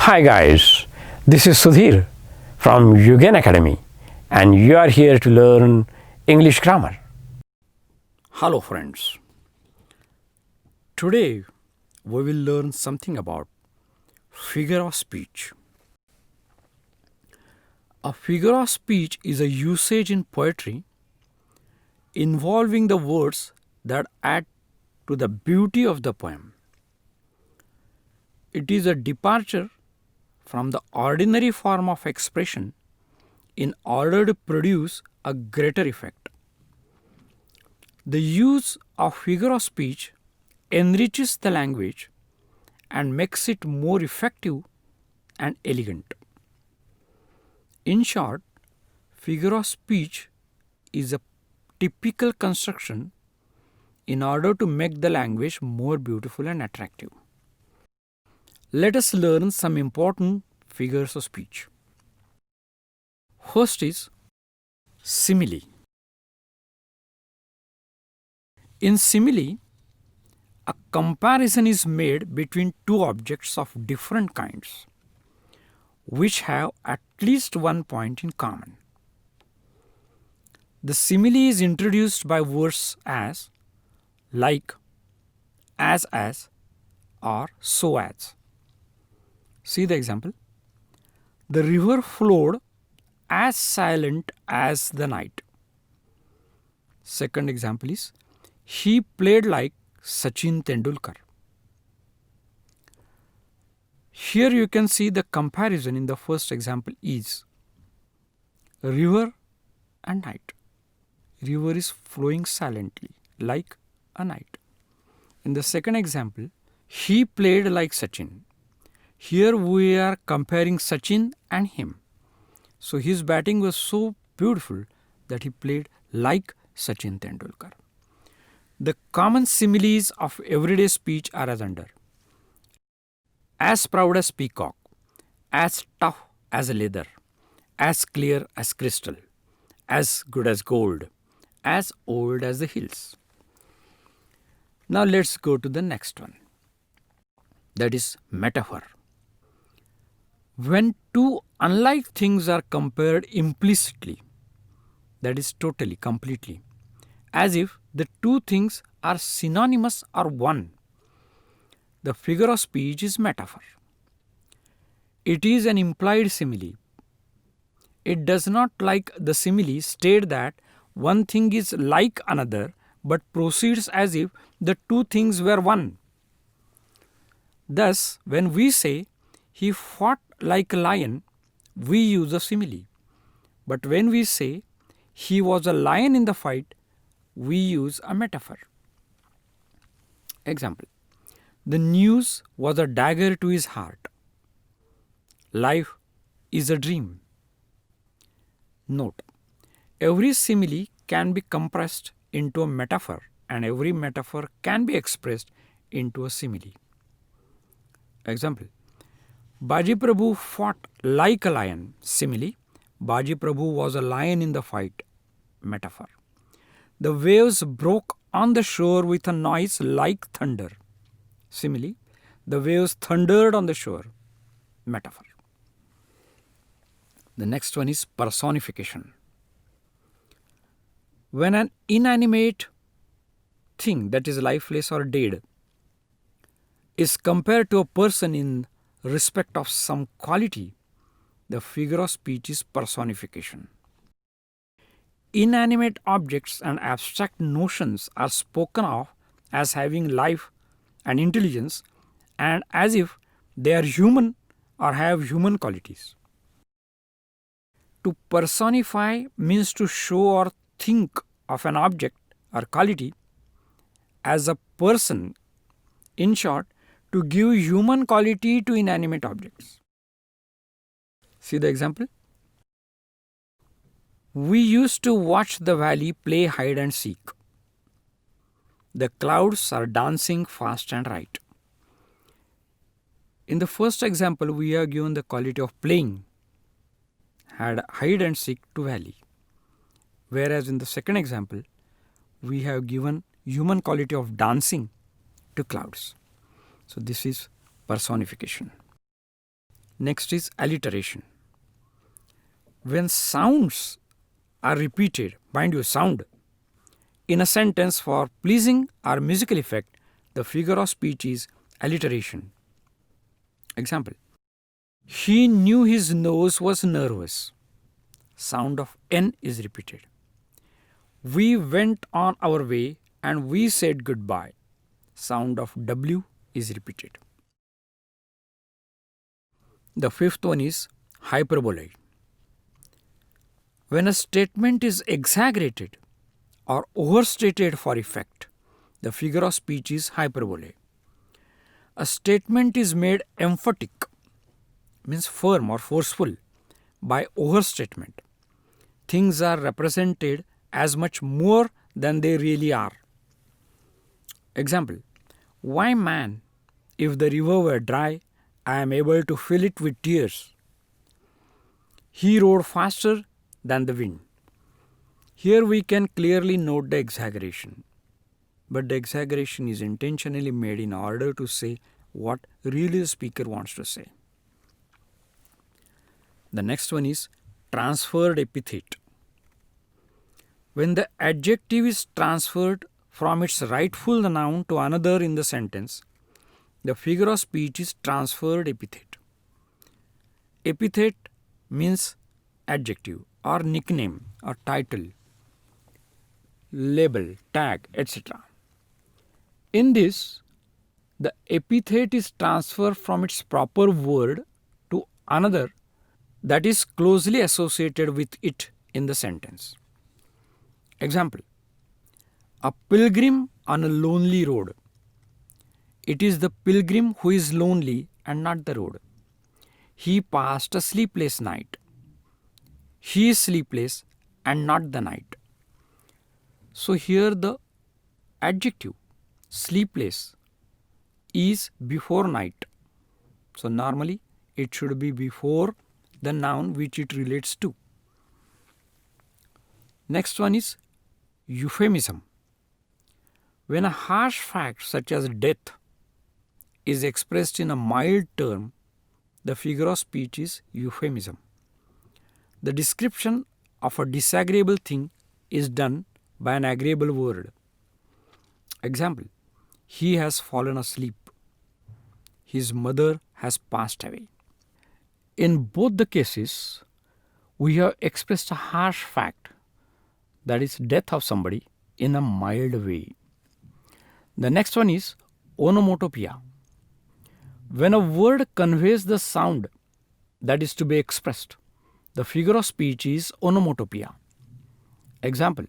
Hi guys, this is Sudhir from Yugen Academy and you are here to learn English grammar. Hello friends. Today we will learn something about figure of speech. A figure of speech is a usage in poetry involving the words that add to the beauty of the poem. It is a departure from the ordinary form of expression in order to produce a greater effect. The use of figure of speech enriches the language and makes it more effective and elegant. In short, figure of speech is a typical construction in order to make the language more beautiful and attractive. Let us learn some important figures of speech. First is simile. In simile, a comparison is made between two objects of different kinds, which have at least one point in common. The simile is introduced by words as, like, as, or so as. See the example. The river flowed as silent as the night. Second example is, he played like Sachin Tendulkar. Here you can see the comparison in the first example is river and night. River is flowing silently like a night. In the second example, he played like Sachin. Here we are comparing Sachin and him. So his batting was so beautiful that he played like Sachin Tendulkar. The common similes of everyday speech are as under. As proud as peacock, as tough as leather, as clear as crystal, as good as gold, as old as the hills. Now let's go to the next one. That is metaphor. When two unlike things are compared implicitly, that is totally, completely, as if the two things are synonymous or one, the figure of speech is metaphor. It is an implied simile. It does not, like the simile, state that one thing is like another, but proceeds as if the two things were one. Thus, when we say, he fought like a lion, we use a simile. But when we say, he was a lion in the fight, we use a metaphor. Example. The news was a dagger to his heart. Life is a dream. Note, every simile can be compressed into a metaphor and every metaphor can be expressed into a simile. Example. Baji Prabhu fought like a lion. Simile. Baji Prabhu was a lion in the fight. Metaphor. The waves broke on the shore with a noise like thunder. Simile. The waves thundered on the shore. Metaphor. The next one is personification. When an inanimate thing, that is lifeless or dead, is compared to a person in respect of some quality, the figure of speech is personification. Inanimate objects and abstract notions are spoken of as having life and intelligence and as if they are human or have human qualities. To personify means to show or think of an object or quality as a person. In short, to give human quality to inanimate objects. See the example? We used to watch the valley play hide and seek. The clouds are dancing fast and right. In the first example, we have given the quality of playing, had hide and seek to valley. Whereas in the second example, we have given human quality of dancing to clouds. So this is personification. Next is alliteration. When sounds are repeated, mind you, sound, in a sentence for pleasing or musical effect, the figure of speech is alliteration. Example: he knew his nose was nervous. Sound of N is repeated. We went on our way and we said goodbye. Sound of W is repeated. The fifth one is hyperbole. When a statement is exaggerated or overstated for effect, the figure of speech is hyperbole. A statement is made emphatic, means firm or forceful, by overstatement. Things are represented as much more than they really are. Example: why man, if the river were dry, I am able to fill it with tears. He rode faster than the wind. Here we can clearly note the exaggeration. But the exaggeration is intentionally made in order to say what really the speaker wants to say. The next one is transferred epithet. When the adjective is transferred from its rightful noun to another in the sentence, the figure of speech is transferred epithet. Epithet means adjective or nickname or title, label, tag, etc. In this, the epithet is transferred from its proper word to another that is closely associated with it in the sentence. Example: a pilgrim on a lonely road. It is the pilgrim who is lonely and not the road. He passed a sleepless night. He is sleepless and not the night. So here the adjective sleepless is before night. So normally it should be before the noun which it relates to. Next one is euphemism. When a harsh fact such as death is expressed in a mild term, the figure of speech is euphemism. The description of a disagreeable thing is done by an agreeable word. Example: he has fallen asleep. His mother has passed away. In both the cases, we have expressed a harsh fact, that is death of somebody, in a mild way. The next one is onomotopia. When a word conveys the sound that is to be expressed, the figure of speech is onomotopia. Example: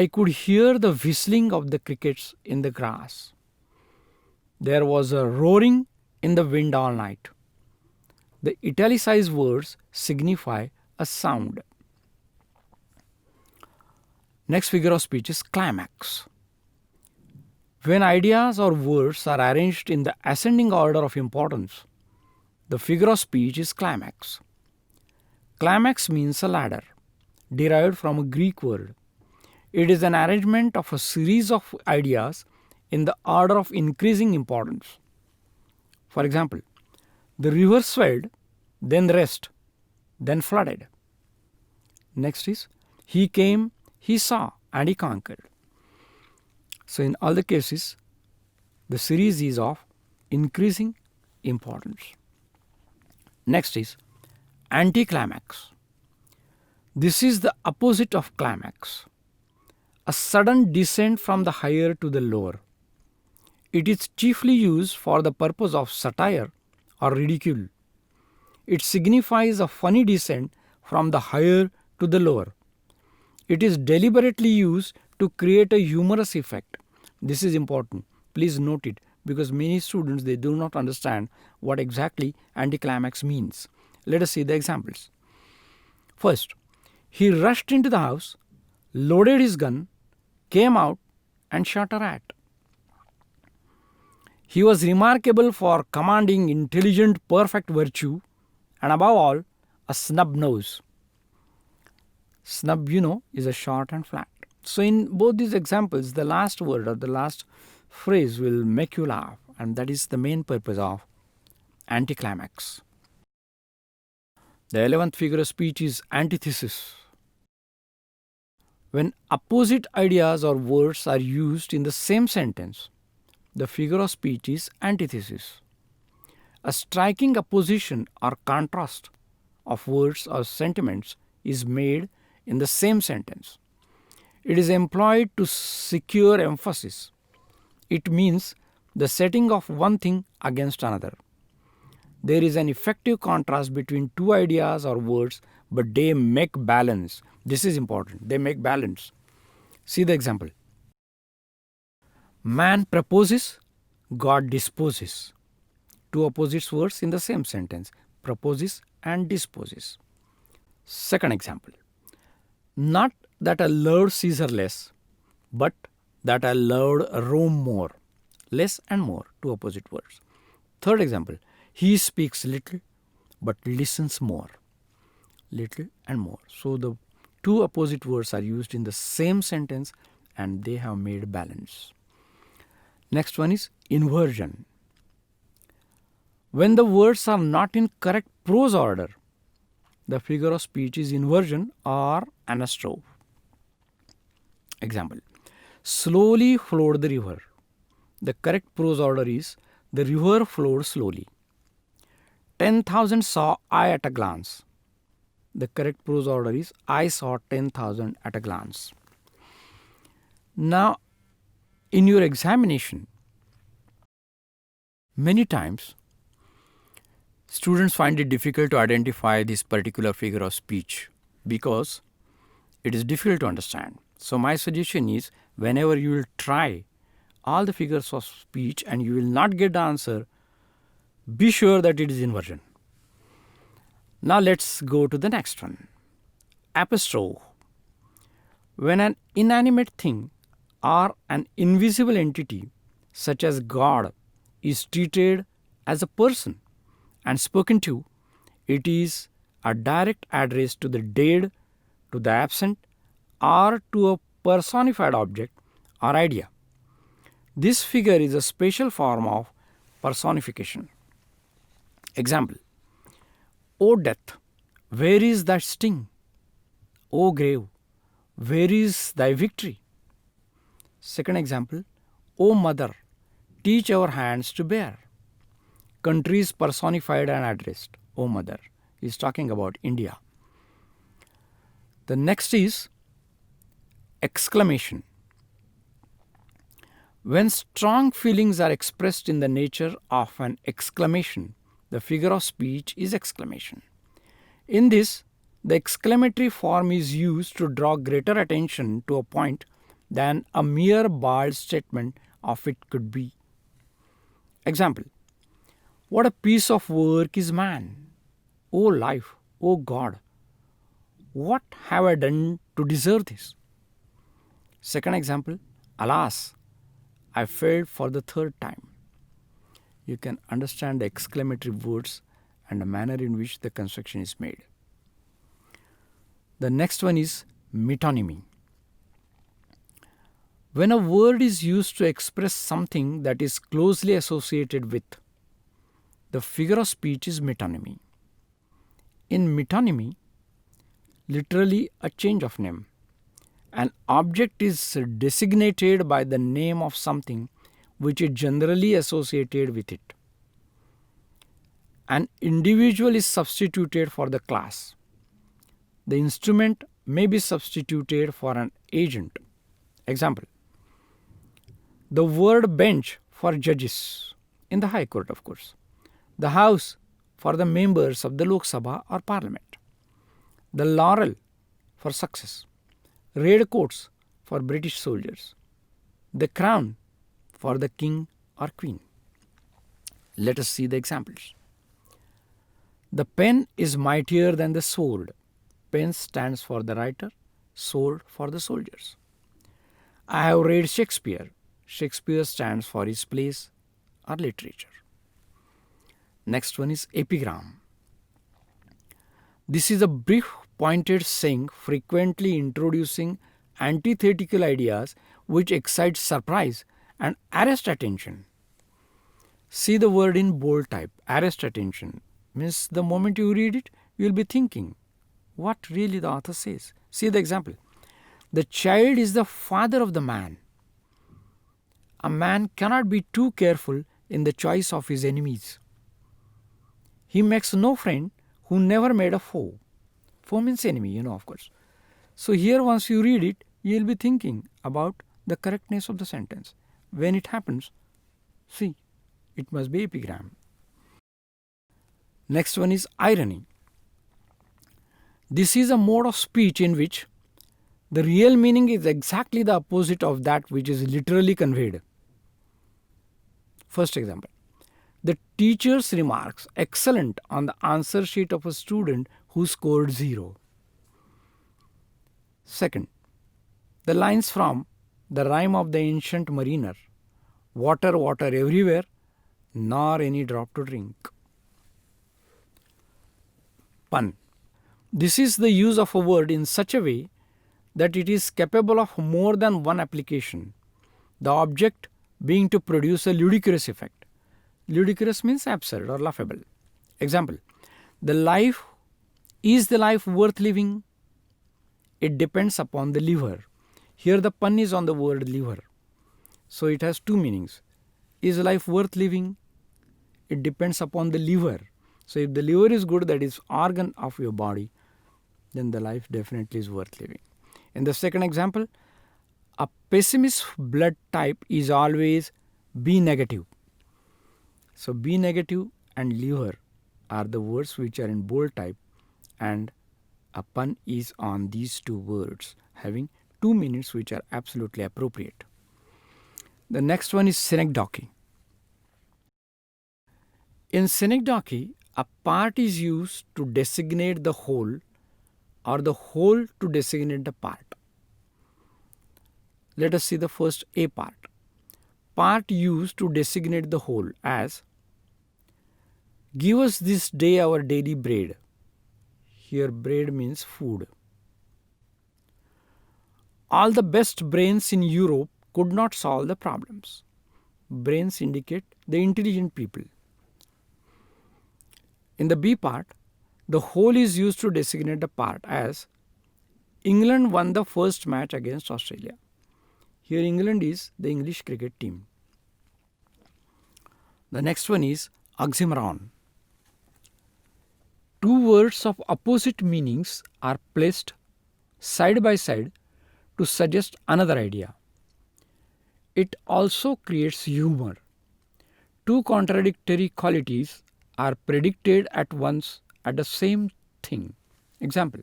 I could hear the whistling of the crickets in the grass. There was a roaring in the wind all night. The italicized words signify a sound. Next figure of speech is climax. When ideas or words are arranged in the ascending order of importance, the figure of speech is climax. Climax means a ladder, derived from a Greek word. It is an arrangement of a series of ideas in the order of increasing importance. For example, the river swelled, then rest, then flooded. Next is he came, he saw, and he conquered. So in all the cases, the series is of increasing importance. Next is anti-climax. This is the opposite of climax, a sudden descent from the higher to the lower. It is chiefly used for the purpose of satire or ridicule. It signifies a funny descent from the higher to the lower. It is deliberately used to create a humorous effect. This is important. Please note it, because many students, they do not understand what exactly anticlimax means. Let us see the examples. First, he rushed into the house, loaded his gun, came out and shot a rat. He was remarkable for commanding intelligent, perfect virtue, and above all, a snub nose. Snub, is a short and flat. So in both these examples, the last word or the last phrase will make you laugh, and that is the main purpose of anticlimax. The 11th figure of speech is antithesis. When opposite ideas or words are used in the same sentence, the figure of speech is antithesis. A striking opposition or contrast of words or sentiments is made in the same sentence. It is employed to secure emphasis. It means the setting of one thing against another. There is an effective contrast between two ideas or words, but they make balance. This is important. They make balance. See the example. Man proposes, God disposes. Two opposite words in the same sentence, proposes and disposes. Second example. Not that I loved Caesar less, but that I loved Rome more. Less and more, two opposite words. Third example. He speaks little, but listens more. Little and more. So the two opposite words are used in the same sentence and they have made balance. Next one is inversion. When the words are not in correct prose order, the figure of speech is inversion or anastrophe. Example. Slowly flowed the river. The correct prose order is the river flowed slowly. 10,000 saw I at a glance. The correct prose order is I saw 10,000 at a glance. Now, in your examination, many times students find it difficult to identify this particular figure of speech because it is difficult to understand. So my suggestion is, whenever you will try all the figures of speech and you will not get the answer, be sure that it is inversion. Now let's go to the next one. Apostrophe. When an inanimate thing or an invisible entity, such as God, is treated as a person and spoken to, it is a direct address to the dead, to the absent, or to a personified object or idea. This figure is a special form of personification. Example. O death, where is thy sting? O grave, where is thy victory? Second example. O mother, teach our hands to bear. Country is personified and addressed. O mother is talking about India. The next is exclamation. When strong feelings are expressed in the nature of an exclamation, the figure of speech is exclamation. In this, the exclamatory form is used to draw greater attention to a point than a mere bald statement of it could be. Example. What a piece of work is man! O life, O God! What have I done to deserve this? Second example. Alas, I failed for the third time. You can understand the exclamatory words and the manner in which the construction is made. The next one is metonymy. When a word is used to express something that is closely associated with, the figure of speech is metonymy. In metonymy, literally a change of name, an object is designated by the name of something which is generally associated with it. An individual is substituted for the class. The instrument may be substituted for an agent. Example. The word bench for judges in the High Court, of course. The house for the members of the Lok Sabha or Parliament. The laurel for success. Red coats for British soldiers. The crown for the king or queen. Let us see the examples. The pen is mightier than the sword. Pen stands for the writer, sword for the soldiers. I have read Shakespeare. Shakespeare stands for his plays or literature. Next one is epigram. This is a brief pointed saying frequently introducing antithetical ideas which excite surprise and arrest attention. See the word in bold type, arrest attention. Means the moment you read it, you will be thinking what really the author says. See the example. The child is the father of the man. A man cannot be too careful in the choice of his enemies. He makes no friend who never made a foe. Foe means enemy, of course. So here once you read it, you will be thinking about the correctness of the sentence. When it happens, see, it must be epigram. Next one is irony. This is a mode of speech in which the real meaning is exactly the opposite of that which is literally conveyed. First example. The teacher's remarks excellent on the answer sheet of a student who scored 0. Second, the lines from the rhyme of the ancient mariner, water, water everywhere, nor any drop to drink. Pun. This is the use of a word in such a way that it is capable of more than one application, the object being to produce a ludicrous effect. Ludicrous means absurd or laughable. Example, is the life worth living? It depends upon the liver. Here the pun is on the word liver. So it has two meanings. Is life worth living? It depends upon the liver. So if the liver is good, that is organ of your body, then the life definitely is worth living. In the second example, a pessimist blood type is always B negative. So B negative and liver are the words which are in bold type, and a pun is on these two words, having two meanings which are absolutely appropriate. The next one is synecdoche. In synecdoche, a part is used to designate the whole or the whole to designate the part. Let us see the first A part. Part used to designate the whole, as give us this day our daily bread. Here bread means food. All the best brains in Europe could not solve the problems. Brains indicate the intelligent people. In the B part, the whole is used to designate the part, as England won the first match against Australia. Here England is the English cricket team. The next one is Aximron. Two words of opposite meanings are placed side by side to suggest another idea. It also creates humor. Two contradictory qualities are predicted at once at the same thing. Example,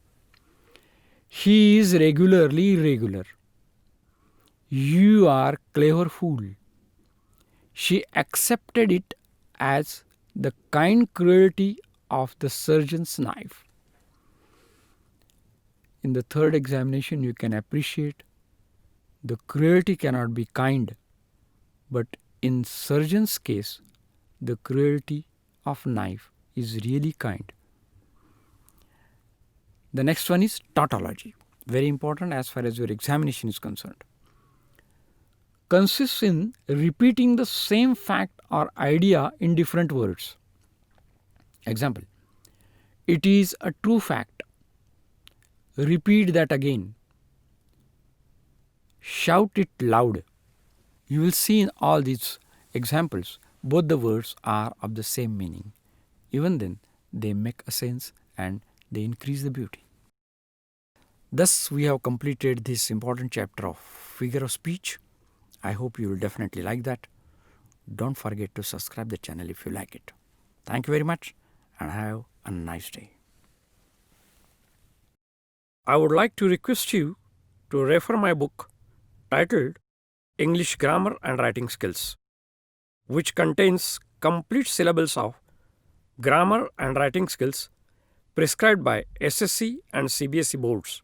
he is regularly irregular. You are clever fool. She accepted it as the kind cruelty of the surgeon's knife. In the third examination, you can appreciate the cruelty cannot be kind, but in surgeon's case, the cruelty of knife is really kind. The next one is tautology. Very important as far as your examination is concerned. Consists in repeating the same fact or idea in different words. Example, it is a true fact. Repeat that again. Shout it loud. You will see in all these examples, both the words are of the same meaning. Even then, they make a sense and they increase the beauty. Thus, we have completed this important chapter of figure of speech. I hope you will definitely like that. Don't forget to subscribe the channel if you like it. Thank you very much and have a nice day. I would like to request you to refer my book titled English Grammar and Writing Skills, which contains complete syllables of grammar and writing skills prescribed by SSC and CBSE boards.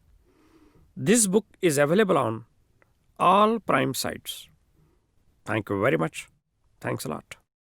This book is available on all prime sites. Thank you very much. Thanks a lot.